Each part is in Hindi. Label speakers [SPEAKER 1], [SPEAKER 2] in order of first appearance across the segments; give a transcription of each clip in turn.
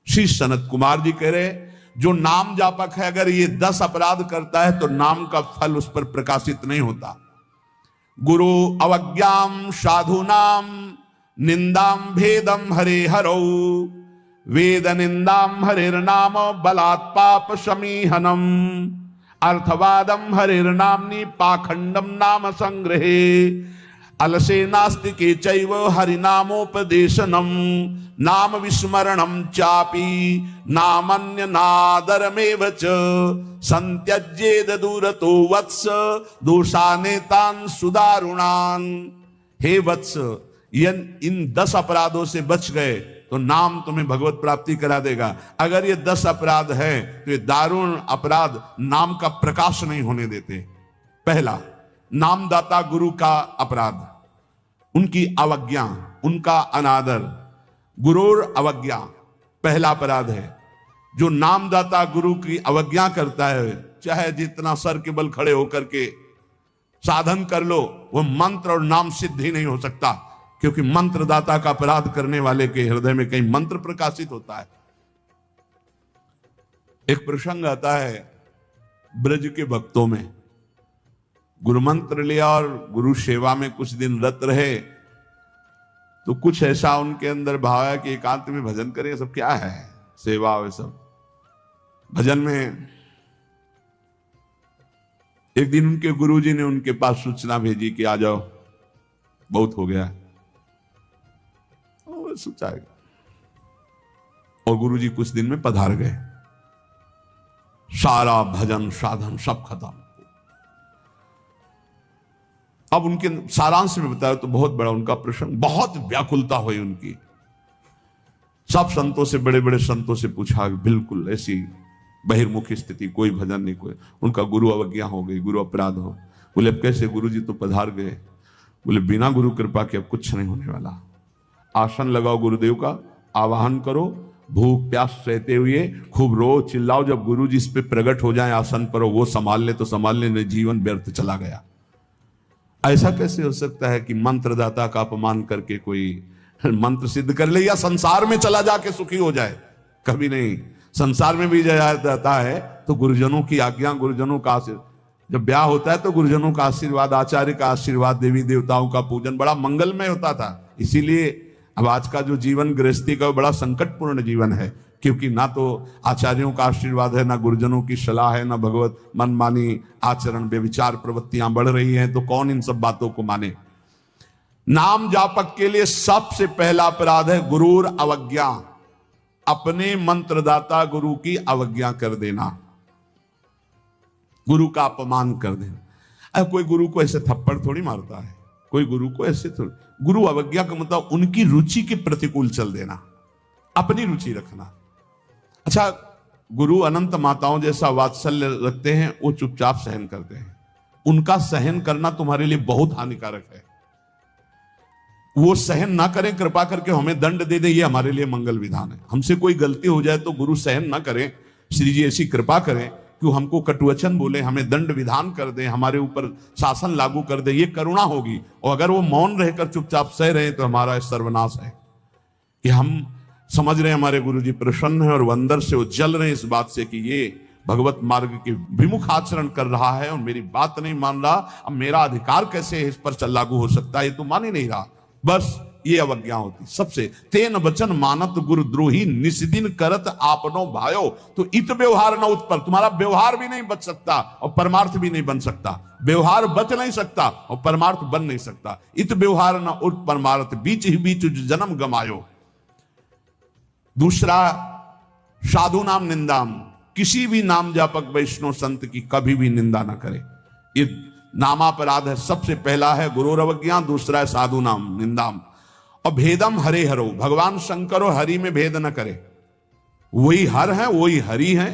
[SPEAKER 1] श्री सनत कुमार जी कह रहे, जो नाम जापक है अगर ये 10 अपराध करता है तो नाम का फल उस पर प्रकाशित नहीं होता। गुरु अवज्ञाम साधुनाम निंदाम भेदम हरे हरौ, वेद निंदाम हरिर्नाम बलात् पाप शमीहनम, अर्थवादम हरिर्नाम्नि पाखंडम नाम संग्रहे, अलसे नास्तिके चैव हरिनामोपदेशनम, नाम विस्मरणम चापि नामन्य नादरमेव च, संत्यज्येद दूरतो वत्स दोषानेतान सुदारुणान। हे वत्स, इन 10 अपराधों से बच गए तो नाम तुम्हें भगवत प्राप्ति करा देगा। अगर ये 10 अपराध है तो ये दारुण अपराध नाम का प्रकाश नहीं होने देते। पहला, नामदाता गुरु का अपराध, उनकी अवज्ञा, उनका अनादर। गुरुर अवज्ञा पहला अपराध है। जो नामदाता गुरु की अवज्ञा करता है, चाहे जितना सर के बल खड़े होकर के साधन कर लो, वो मंत्र और नाम सिद्ध ही नहीं हो सकता, क्योंकि मंत्रदाता का अपराध करने वाले के हृदय में कहीं मंत्र प्रकाशित होता है। एक प्रसंग आता है ब्रज के भक्तों में, गुरु मंत्र लिया और गुरु सेवा में कुछ दिन रत रहे, तो कुछ ऐसा उनके अंदर भाव है कि एकांत में भजन करें। सब क्या है, सेवा और सब भजन में। एक दिन उनके गुरुजी ने उनके पास सूचना भेजी कि आ जाओ, बहुत हो गया। सोचाएगा, और गुरुजी कुछ दिन में पधार गए। सारा भजन साधन सब खत्म। अब उनके सारांश में बताया तो बहुत बड़ा उनका प्रसंग, बहुत व्याकुलता हुई उनकी। सब संतों से, बड़े बड़े संतों से पूछा, बिल्कुल ऐसी बहिर्मुखी स्थिति, कोई भजन नहीं, कोई। उनका गुरु अवज्ञा हो गई, गुरु अपराध हो। बोले अब कैसे? गुरु जी तो पधार गए। बोले बिना गुरु कृपा के अब कुछ नहीं होने वाला। आसन लगाओ गुरुदेव का, आवाहन करो, भूख प्यास सहते हुए खूब रो चिल्लाओ। जब गुरु जी इस पे प्रकट हो जाए आसन पर, वो संभाल ले तो संभाल ले, जीवन व्यर्थ चला गया। ऐसा कैसे हो सकता है कि मंत्रदाता का अपमान करके कोई मंत्र सिद्ध कर ले या संसार में चला जाके सुखी हो जाए? कभी नहीं। संसार में भी जाता है तो गुरुजनों की आज्ञा, गुरुजनों का आशीर्वाद। जब ब्याह होता है तो गुरुजनों का आशीर्वाद, आचार्य का आशीर्वाद, देवी देवताओं का पूजन बड़ा मंगलमय होता था। इसीलिए अब आज का जो जीवन गृहस्थी का बड़ा संकटपूर्ण जीवन है, क्योंकि ना तो आचार्यों का आशीर्वाद है, ना गुरुजनों की सलाह है, ना भगवत मनमानी आचरण, व्यभिचार प्रवृत्तियां बढ़ रही हैं, तो कौन इन सब बातों को माने। नाम जापक के लिए सबसे पहला अपराध है गुरुर अवज्ञा, अपने मंत्रदाता गुरु की अवज्ञा कर देना, गुरु का अपमान कर देना। अब कोई गुरु को ऐसे थप्पड़ थोड़ी मारता है, कोई गुरु को ऐसे थोड़ी। गुरु अवज्ञा का मतलब उनकी रुचि के प्रतिकूल चल देना, अपनी रुचि रखना। अच्छा, गुरु अनंत माताओं जैसा वात्सल्य रखते हैं, वो चुपचाप सहन करते हैं। उनका सहन करना तुम्हारे लिए बहुत हानिकारक है। वो सहन ना करें, कृपा करके हमें दंड दे दें, ये हमारे लिए मंगल विधान है। हमसे कोई गलती हो जाए तो गुरु सहन ना करें, श्री जी ऐसी कृपा करें कि वो हमको कटुवचन बोले, हमें दंड विधान कर दें, हमारे ऊपर शासन लागू कर दे, ये करुणा होगी। और अगर वो मौन रहकर चुपचाप सह रहे हैं तो हमारा सर्वनाश है। कि हम समझ रहे हैं हमारे गुरु जी प्रसन्न है और वो अंदर से वो जल रहे हैं इस बात से कि ये भगवत मार्ग के विमुख आचरण कर रहा है और मेरी बात नहीं मान रहा, अब मेरा अधिकार कैसे इस पर लागू हो सकता है, ये तो मान ही नहीं रहा। बस ये अवज्ञा होती सबसे। तेन वचन मानत गुरु द्रोही, निस्दिन करत आपनो भायो। तो इत व्यवहार न उत्पन्न, तुम्हारा व्यवहार भी नहीं बच सकता और परमार्थ भी नहीं बन सकता। व्यवहार बच नहीं सकता और परमार्थ बन नहीं सकता। इत व्यवहार न उत परमार्थ, बीच ही बीच जन्म गमायो। दूसरा, साधु नाम निंदाम, किसी भी नाम जापक वैष्णव संत की कभी भी निंदा ना करे। ये नामापराध है। सबसे पहला है गुरुर अवज्ञा, दूसरा है साधु नाम निंदाम। और भेदम हरे हरो, भगवान शंकर और हरि में भेद न करे। वही हर है, वही हरि है,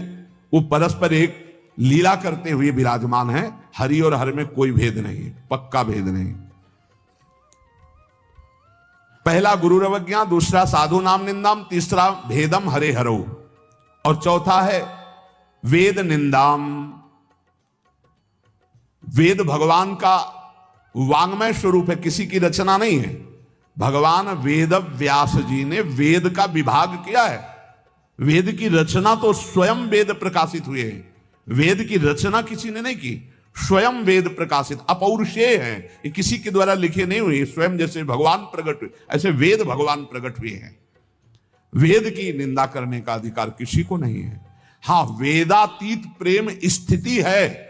[SPEAKER 1] वो परस्पर एक लीला करते हुए विराजमान है। हरि और हर में कोई भेद नहीं, पक्का भेद नहीं। पहला गुरु अवज्ञा, दूसरा साधु नाम निंदाम, तीसरा भेदम हरे हरो, और चौथा है वेद निंदाम। वेद भगवान का वांग्मय स्वरूप है, किसी की रचना नहीं है। भगवान वेद व्यास जी ने वेद का विभाग किया है। वेद की रचना तो स्वयं वेद प्रकाशित हुए हैं। वेद की रचना किसी ने नहीं की, स्वयं वेद प्रकाशित अपौरुषेय हैं, ये किसी के द्वारा लिखे नहीं हुए। स्वयं जैसे भगवान प्रकट हुए ऐसे वेद भगवान प्रकट हुए हैं। वेद की निंदा करने का अधिकार किसी को नहीं है। हां, वेदातीत प्रेम स्थिति है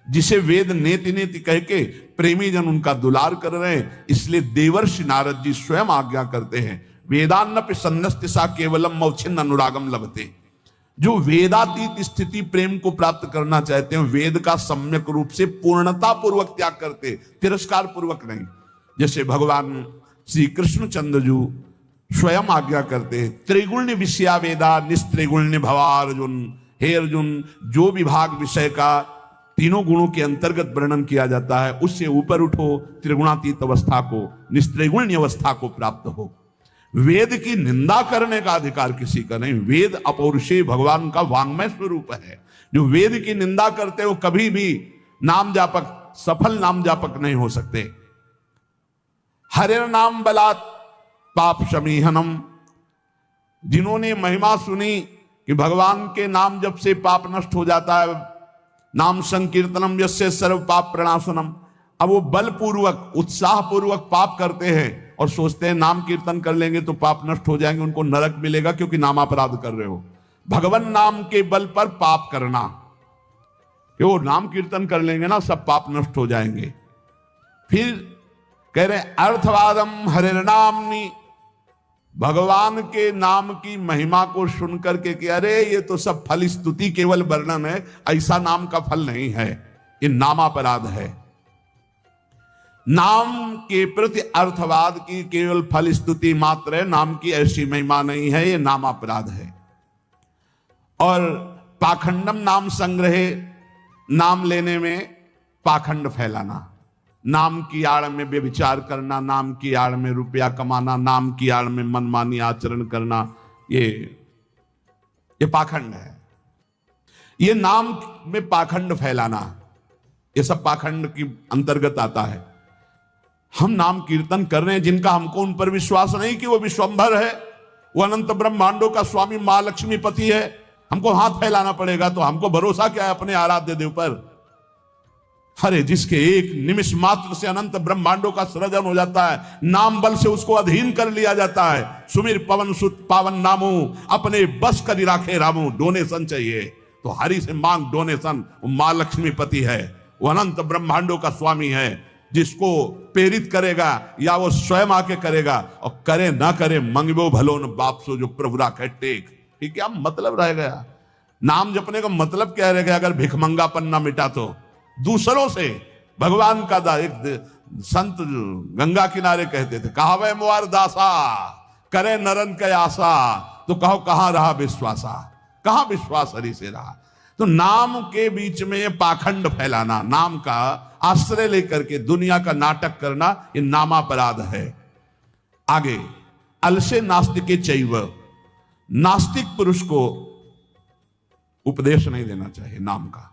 [SPEAKER 1] जिसे वेद नेति नेति कह के प्रेमी जन उनका दुलार कर रहे हैं। इसलिए देवर्षि नारद जी स्वयं आज्ञा करते हैं, वेदान्नपि सन्नस्ति सा केवलम मौछिन्न अनुरागम लभते। जो वेदातीत स्थिति प्रेम को प्राप्त करना चाहते हैं, वेद का सम्यक रूप से पूर्णता पूर्वक त्याग करते, तिरस्कार पूर्वक नहीं। जैसे भगवान श्री कृष्णचंद्र जी स्वयं आज्ञा करते हैं, त्रिगुण्य विषया वेदा निस्त्रिगुण्य भवा अर्जुन। हे अर्जुन, जो विभाग विषय का तीनों गुणों के अंतर्गत वर्णन किया जाता है, उससे ऊपर उठो, त्रिगुणातीत अवस्था को, निस्त्रिगुण्य अवस्था को प्राप्त हो। वेद की निंदा करने का अधिकार किसी का नहीं। वेद अपौरुषेय भगवान का वांग्मय स्वरूप है। जो वेद की निंदा करते हो कभी भी नाम जापक, सफल नाम जापक नहीं हो सकते। हरे नाम बलात् पाप शमीहनम। जिन्होंने महिमा सुनी कि भगवान के नाम जप से पाप नष्ट हो जाता है, नाम संकीर्तनम यस्य सर्व पाप प्रणाशनम। अब वो बलपूर्वक उत्साह पूर्वक पाप करते हैं और सोचते हैं नाम कीर्तन कर लेंगे तो पाप नष्ट हो जाएंगे, उनको नरक मिलेगा क्योंकि नाम अपराध कर रहे हो। भगवान नाम के बल पर पाप करना, कि वो नाम कीर्तन कर लेंगे ना सब पाप नष्ट हो जाएंगे। फिर कह रहे अर्थवादम हरिर्नामनि, भगवान के नाम की महिमा को सुनकर के कि अरे ये तो सब फल स्तुति केवल वर्णन है, ऐसा नाम का फल नहीं है, ये नामापराध है। नाम के प्रति अर्थवाद की केवल फल स्तुति मात्र है, नाम की ऐसी महिमा नहीं है, ये नामापराध है। और पाखंडम नाम संग्रहे, नाम लेने में पाखंड फैलाना, नाम की आड़ में व्यभिचार करना, नाम की आड़ में रुपया कमाना, नाम की आड़ में मनमानी आचरण करना, ये पाखंड है। ये नाम में पाखंड फैलाना, ये सब पाखंड की अंतर्गत आता है। हम नाम कीर्तन कर रहे हैं, जिनका हमको उन पर विश्वास नहीं कि वो विश्वंभर है, वो अनंत ब्रह्मांडों का स्वामी मां लक्ष्मी पति है, हमको हाथ फैलाना पड़ेगा। तो हमको भरोसा क्या है अपने आराध्य देव पर? अरे जिसके एक निमिष मात्र से अनंत ब्रह्मांडों का सृजन हो जाता है, नाम बल से उसको अधीन कर लिया जाता है। सुमिर पवन सुत पावन नामो, अपने बस कर राखे रामो। डोनेशन चाहिए तो हरि से मांग डोनेशन। वो मां लक्ष्मी पति है, वो अनंत ब्रह्मांडों का स्वामी है। जिसको प्रेरित करेगा या वो स्वयं आके करेगा, और करे ना करे मंगबो भलो न बाप सो जो प्रभु राखे टेक। ठीक, क्या मतलब रह गया? नाम जपने का मतलब क्या रह गया अगर भिखमंगापन ना मिटा तो? दूसरों से भगवान का एक संत गंगा किनारे कहते थे, कहावे मुआर दासा करे नरन के आशा। तो कहो कहां रहा विश्वासा, कहां विश्वास हरि से रहा? तो नाम के बीच में पाखंड फैलाना, नाम का आश्रय लेकर के दुनिया का नाटक करना, ये नामापराध है। आगे अलसे नास्तिके चैव, नास्तिक पुरुष को उपदेश नहीं देना चाहिए नाम का।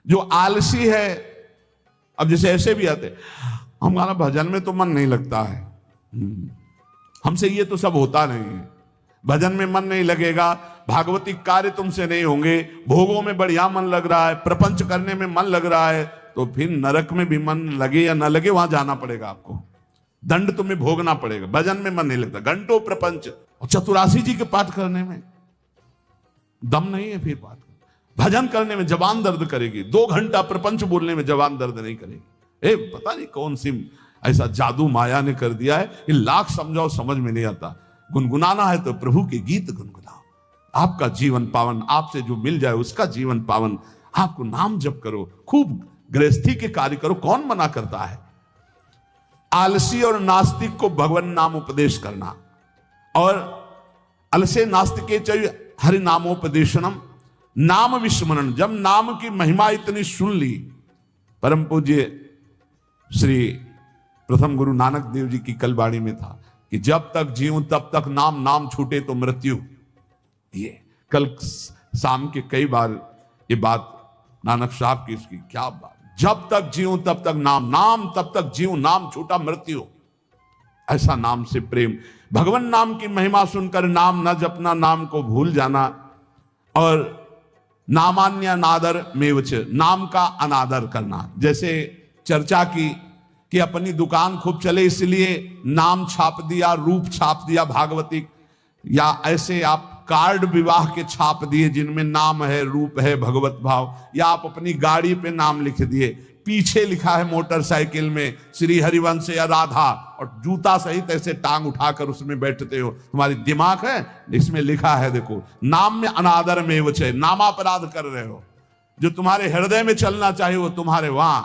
[SPEAKER 1] जो आलसी है, अब जैसे ऐसे भी आते, हमारा भजन में तो मन नहीं लगता है, हमसे ये तो सब होता नहीं है, भजन में मन नहीं लगेगा, भागवतिक कार्य तुमसे नहीं होंगे, भोगों में बढ़िया मन लग रहा है, प्रपंच करने में मन लग रहा है, तो फिर नरक में भी मन लगे या ना लगे वहां जाना पड़ेगा आपको, दंड तुम्हें भोगना पड़ेगा। भजन में मन नहीं लगता, घंटों प्रपंच और चतुरासी जी के पाठ करने में दम नहीं है, फिर पाठ भजन करने में जबान दर्द करेगी, 2 घंटा प्रपंच बोलने में जबान दर्द नहीं करेगी। पता नहीं कौन सी ऐसा जादू माया ने कर दिया है, ये लाख समझाओ समझ में नहीं आता। गुनगुनाना है तो प्रभु के गीत गुनगुनाओ, आपका जीवन पावन, आपसे जो मिल जाए उसका जीवन पावन। आपको नाम जप करो, खूब गृहस्थी के कार्य करो, कौन मना करता है? आलसी और नास्तिक को भगवान नाम उपदेश करना, और अलसे नास्तिके चाहिए हरि नामोपदेशनम, नाम विस्मरण। जब नाम की महिमा इतनी सुन ली, परम पूज्य श्री प्रथम गुरु नानक देव जी की कल वाणी में था कि जब तक जीऊं तब तक नाम, नाम छूटे तो मृत्यु। ये कल शाम के कई बार ये बात नानक साहब की, इसकी क्या बात, जब तक जीऊं तब तक नाम, नाम तब तक जीऊं, नाम छूटा मृत्यु। ऐसा नाम से प्रेम। भगवान नाम की महिमा सुनकर नाम न जपना, नाम को भूल जाना। और नामान्य अनादर मेवच, नाम का अनादर करना। जैसे चर्चा की कि अपनी दुकान खूब चले इसलिए नाम छाप दिया, रूप छाप दिया भागवती, या ऐसे आप कार्ड विवाह के छाप दिए जिनमें नाम है, रूप है, भगवत भाव, या आप अपनी गाड़ी पे नाम लिख दिए, पीछे लिखा है मोटरसाइकिल में श्री हरिवंश या राधा, और जूता सहित ऐसे टांग उठाकर उसमें बैठते हो। तुम्हारी दिमाग है, इसमें लिखा है देखो, नाम में अनादर में वचे, नामापराध कर रहे हो। जो तुम्हारे हृदय में चलना चाहिए वो तुम्हारे वहां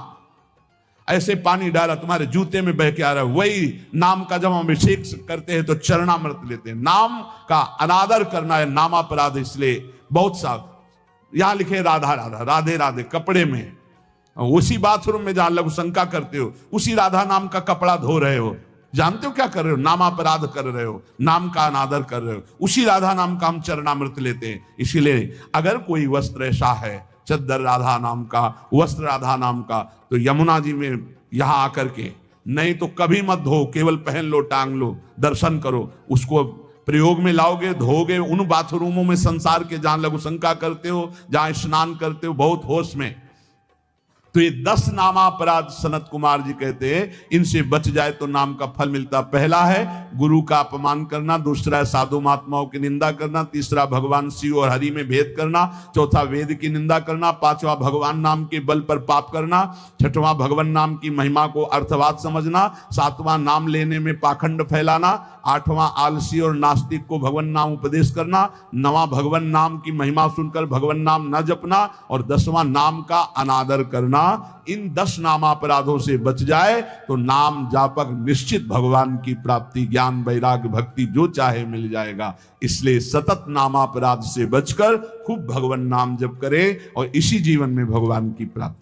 [SPEAKER 1] ऐसे पानी डाला तुम्हारे जूते में बह के आ रहा है। वही नाम का जब हम अभिषेक करते हैं तो चरणामृत लेते हैं। नाम का अनादर करना है नामापराध। इसलिए बहुत सा यहां लिखे राधा राधा, राधे राधे कपड़े में, उसी बाथरूम में जहां लघु शंका करते हो उसी राधा नाम का कपड़ा धो रहे हो। जानते हो क्या कर रहे हो? नामापराध कर रहे हो, नाम का अनादर कर रहे हो। उसी राधा नाम का हम चरणामृत लेते हैं। इसीलिए अगर कोई वस्त्र ऐसा है, चद्दर राधा नाम का, वस्त्र राधा नाम का, तो यमुना जी में यहां आकर के, नहीं तो कभी मत धो, केवल पहन लो, टांग लो, दर्शन करो, उसको प्रयोग में लाओगे, धोगे उन बाथरूमों में संसार के जहां लघु शंका करते हो, जहां स्नान करते हो बहुत होश में। तो ये 10 नामापराध सनत कुमार जी कहते हैं, इनसे बच जाए तो नाम का फल मिलता। पहला है गुरु का अपमान करना, दूसरा है साधु महात्माओं की निंदा करना, तीसरा भगवान शिव और हरि में भेद करना, चौथा वेद की निंदा करना, पांचवा भगवान नाम के बल पर पाप करना, छठवां भगवान नाम की महिमा को अर्थवाद समझना, सातवां नाम लेने में पाखंड फैलाना, आठवां आलसी और नास्तिक को भगवान नाम उपदेश करना, नवां भगवान नाम की महिमा सुनकर भगवान नाम न जपना, और 10वां नाम का अनादर करना। इन 10 नामापराधों से बच जाए तो नाम जापक निश्चित भगवान की प्राप्ति, ज्ञान, वैराग्य, भक्ति जो चाहे मिल जाएगा। इसलिए सतत नामापराध से बचकर खूब भगवान नाम जप करे और इसी जीवन में भगवान की प्राप्ति